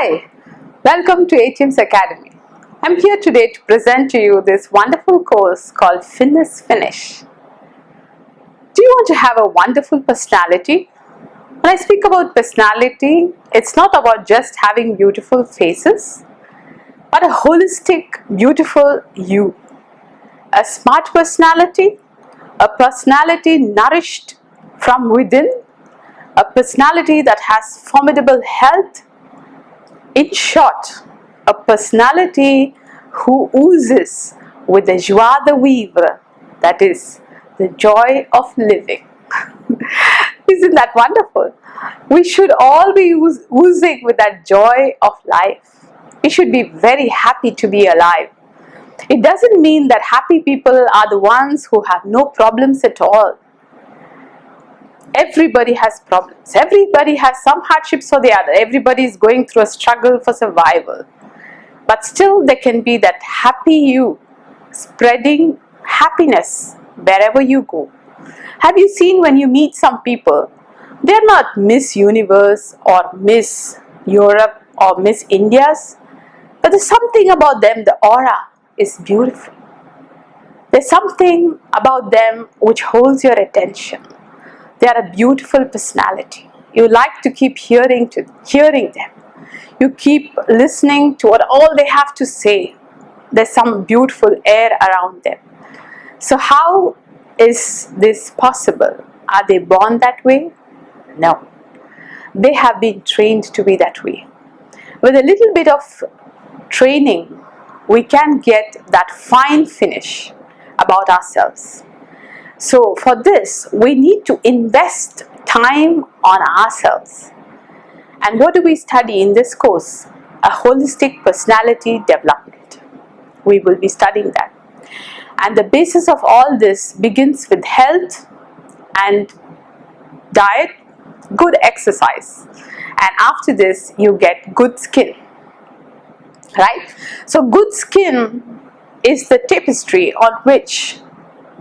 Hi, welcome to HM's Academy. I'm here today to present to you this wonderful course called Finesse Finish. Do you want to have a wonderful personality? When I speak about personality, it's not about just having beautiful faces, but a holistic, beautiful you. A smart personality, a personality nourished from within, a personality that has formidable health. In short, a personality who oozes with the joie de vivre, that is, the joy of living. Isn't that wonderful? We should all be oozing with that joy of life. We should be very happy to be alive. It doesn't mean that happy people are the ones who have no problems at all. Everybody has problems. Everybody has some hardships or the other. Everybody is going through a struggle for survival. But still there can be that happy you, spreading happiness wherever you go. Have you seen when you meet some people, they're not Miss Universe or Miss Europe or Miss Indias, but there's something about them, the aura is beautiful. There's something about them which holds your attention. They are a beautiful personality. You like to keep hearing them. You keep listening to what all they have to say. There's some beautiful air around them. So how is this possible? Are they born that way? No. They have been trained to be that way. With a little bit of training, we can get that fine finish about ourselves. So for this, we need to invest time on ourselves. And what do we study in this course? A holistic personality development. We will be studying that. And the basis of all this begins with health and diet, good exercise. And after this, you get good skin. Right? So good skin is the tapestry on which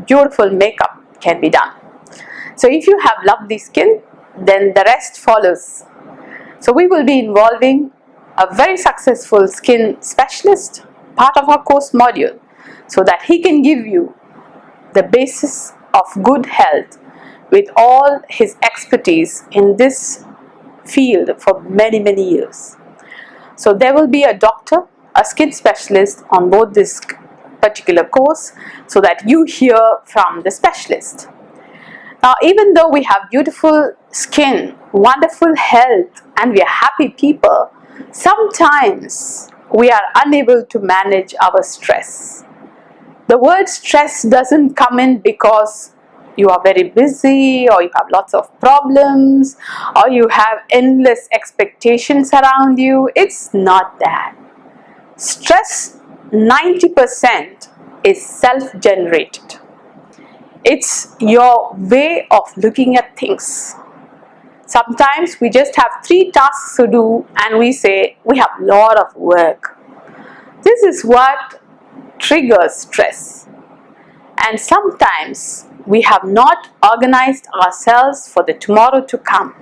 beautiful makeup can be done. So if you have lovely skin, then the rest follows. So we will be involving a very successful skin specialist, part of our course module, so that he can give you the basis of good health with all his expertise in this field for many, many years. So there will be a doctor, a skin specialist on both this particular course, so that you hear from the specialist. Now, even though we have beautiful skin, wonderful health, and we are happy people, sometimes we are unable to manage our stress. The word stress doesn't come in because you are very busy, or you have lots of problems, or you have endless expectations around you. It's not that. Stress, 90% is self-generated. It's your way of looking at things. Sometimes we just have 3 tasks to do and we say we have a lot of work. This is what triggers stress. And sometimes we have not organized ourselves for the tomorrow to come.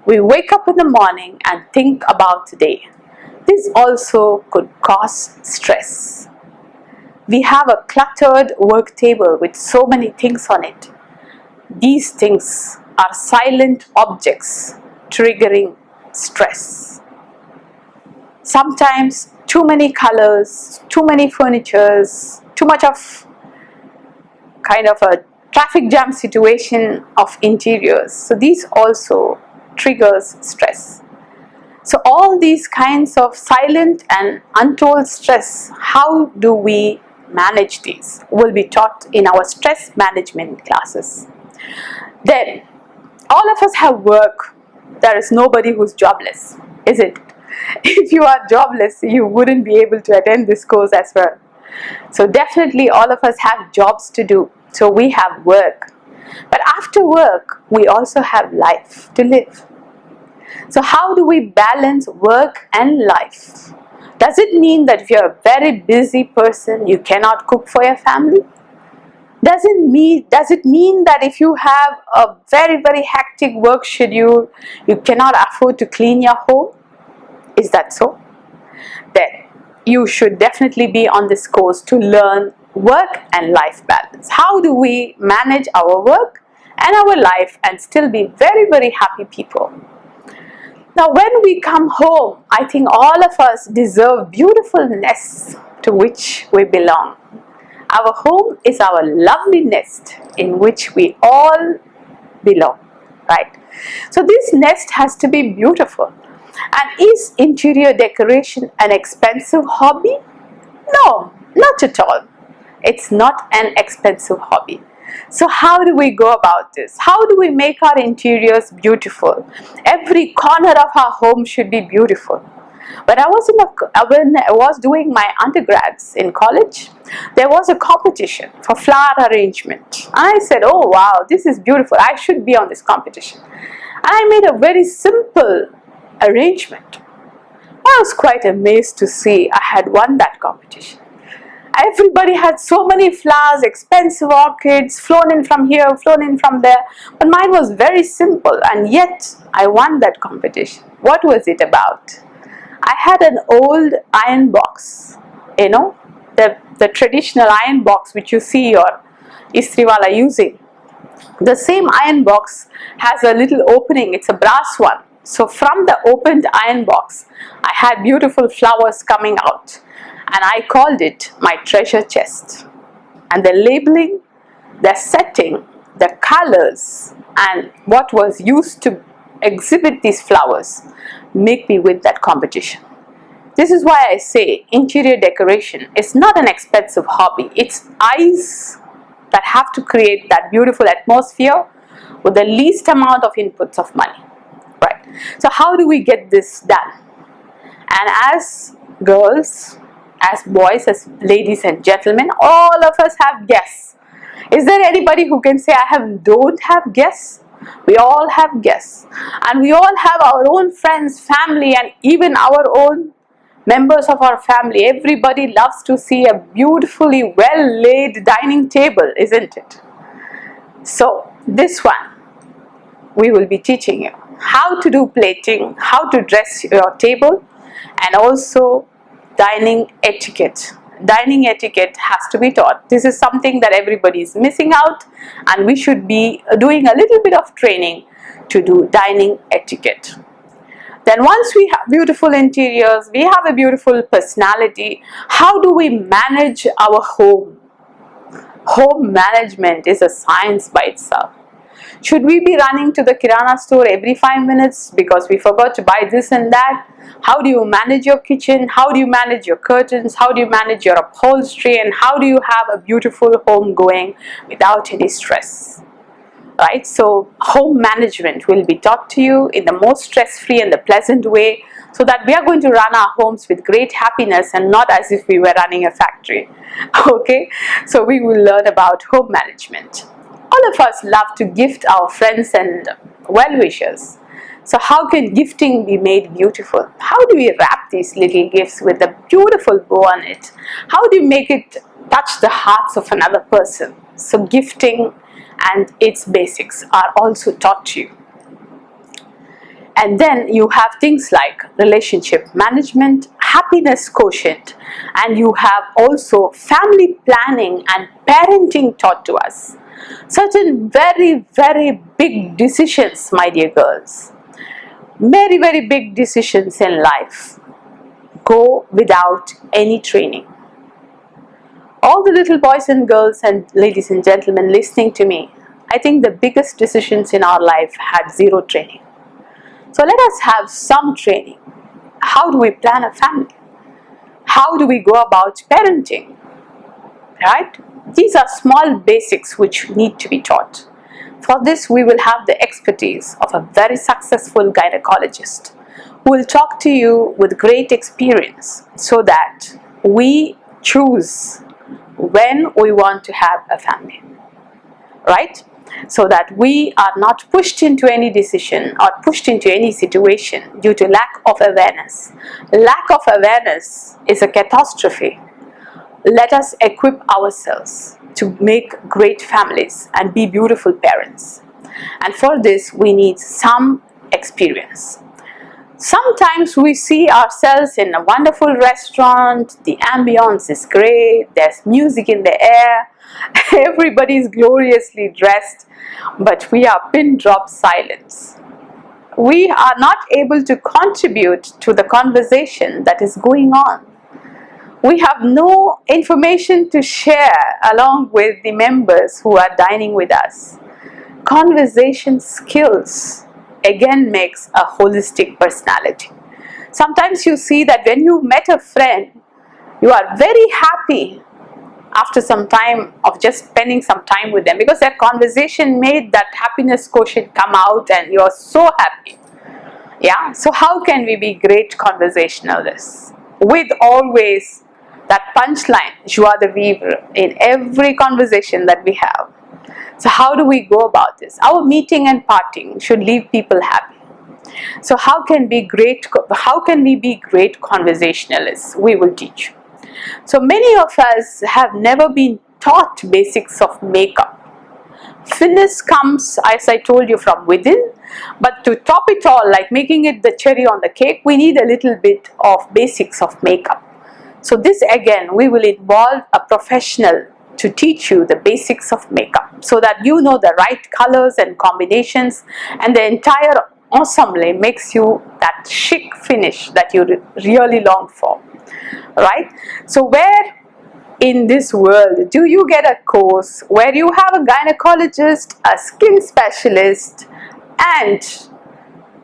We wake up in the morning and think about today. This also could cause stress. We have a cluttered work table with so many things on it. These things are silent objects triggering stress. Sometimes too many colors, too many furnitures, too much of kind of a traffic jam situation of interiors. So these also triggers stress. So all these kinds of silent and untold stress, how do we manage these? Will be taught in our stress management classes. Then, all of us have work. There is nobody who's jobless, isn't it? If you are jobless, you wouldn't be able to attend this course as well. So definitely all of us have jobs to do. So we have work. But after work, we also have life to live. So how do we balance work and life? Does it mean that if you're a very busy person, you cannot cook for your family? Does it mean that if you have a very, very hectic work schedule, you cannot afford to clean your home? Is that so? Then you should definitely be on this course to learn work and life balance. How do we manage our work and our life and still be very, very happy people? Now, when we come home, I think all of us deserve beautiful nests to which we belong. Our home is our lovely nest in which we all belong, right? So this nest has to be beautiful. And is interior decoration an expensive hobby? No, not at all. It's not an expensive hobby. So how do we go about this? How do we make our interiors beautiful? Every corner of our home should be beautiful. When I was doing my undergrads in college, there was a competition for flower arrangement. I said, oh wow, this is beautiful. I should be on this competition. And I made a very simple arrangement. I was quite amazed to see I had won that competition. Everybody had so many flowers, expensive orchids, flown in from here, flown in from there. But mine was very simple, and yet I won that competition. What was it about? I had an old iron box, you know, the traditional iron box which you see your istriwala using. The same iron box has a little opening, it's a brass one. So from the opened iron box, I had beautiful flowers coming out. And I called it my treasure chest. And the labeling, the setting, the colors, and what was used to exhibit these flowers make me win that competition. This is why I say interior decoration is not an expensive hobby. It's eyes that have to create that beautiful atmosphere with the least amount of inputs of money. Right? So how do we get this done? And as girls, as boys, as ladies and gentlemen, all of us have guests. Is there anybody who can say don't have guests? We all have guests, and we all have our own friends, family, and even our own members of our family. Everybody loves to see a beautifully well laid dining table, isn't it? So this one we will be teaching you how to do plating, how to dress your table, and also dining etiquette. Dining etiquette has to be taught. This is something that everybody is missing out, and we should be doing a little bit of training to do dining etiquette. Then once we have beautiful interiors, we have a beautiful personality, how do we manage our home? Home management is a science by itself. Should we be running to the Kirana store every 5 minutes because we forgot to buy this and that? How do you manage your kitchen? How do you manage your curtains? How do you manage your upholstery? And how do you have a beautiful home going without any stress? Right? So home management will be taught to you in the most stress-free and the pleasant way, so that we are going to run our homes with great happiness and not as if we were running a factory. Okay? So we will learn about home management. All of us love to gift our friends and well-wishers. So how can gifting be made beautiful? How do we wrap these little gifts with a beautiful bow on it? How do you make it touch the hearts of another person? So gifting and its basics are also taught to you. And then you have things like relationship management, happiness quotient, and you have also family planning and parenting taught to us. Certain very, very big decisions, my dear girls, very, very big decisions in life go without any training. All the little boys and girls and ladies and gentlemen listening to me, I think the biggest decisions in our life had zero training. So let us have some training. How do we plan a family? How do we go about parenting? Right? These are small basics which need to be taught. For this, we will have the expertise of a very successful gynecologist who will talk to you with great experience so that we choose when we want to have a family. Right? So that we are not pushed into any decision or pushed into any situation due to lack of awareness. Lack of awareness is a catastrophe. Let us equip ourselves to make great families and be beautiful parents. And for this, we need some experience. Sometimes we see ourselves in a wonderful restaurant, the ambience is great, there's music in the air, everybody is gloriously dressed, but we are pin drop silence. We are not able to contribute to the conversation that is going on. We have no information to share along with the members who are dining with us. Conversation skills again makes a holistic personality. Sometimes you see that when you met a friend, you are very happy after some time of just spending some time with them, because their conversation made that happiness quotient come out and you are so happy. Yeah, so how can we be great conversationalists with always that punchline, you are the weaver, in every conversation that we have? So how do we go about this? Our meeting and parting should leave people happy. So how can we be great conversationalists? We will teach you. So many of us have never been taught basics of makeup. Finesse comes, as I told you, from within, but to top it all, like making it the cherry on the cake, we need a little bit of basics of makeup. So this again, we will involve a professional to teach you the basics of makeup, so that you know the right colors and combinations, and the entire ensemble makes you that chic finish that you really long for, right? So where in this world do you get a course where you have a gynecologist, a skin specialist, and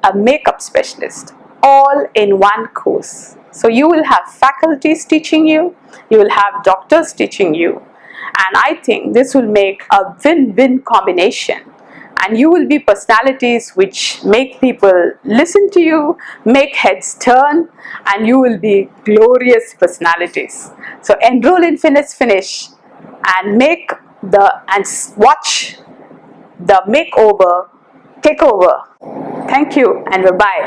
a makeup specialist all in one course? So you will have faculties teaching you, you will have doctors teaching you, and I think this will make a win-win combination, and you will be personalities which make people listen to you, make heads turn, and you will be glorious personalities. So enroll in Finesse Finish and watch the makeover take over. Thank you and bye-bye.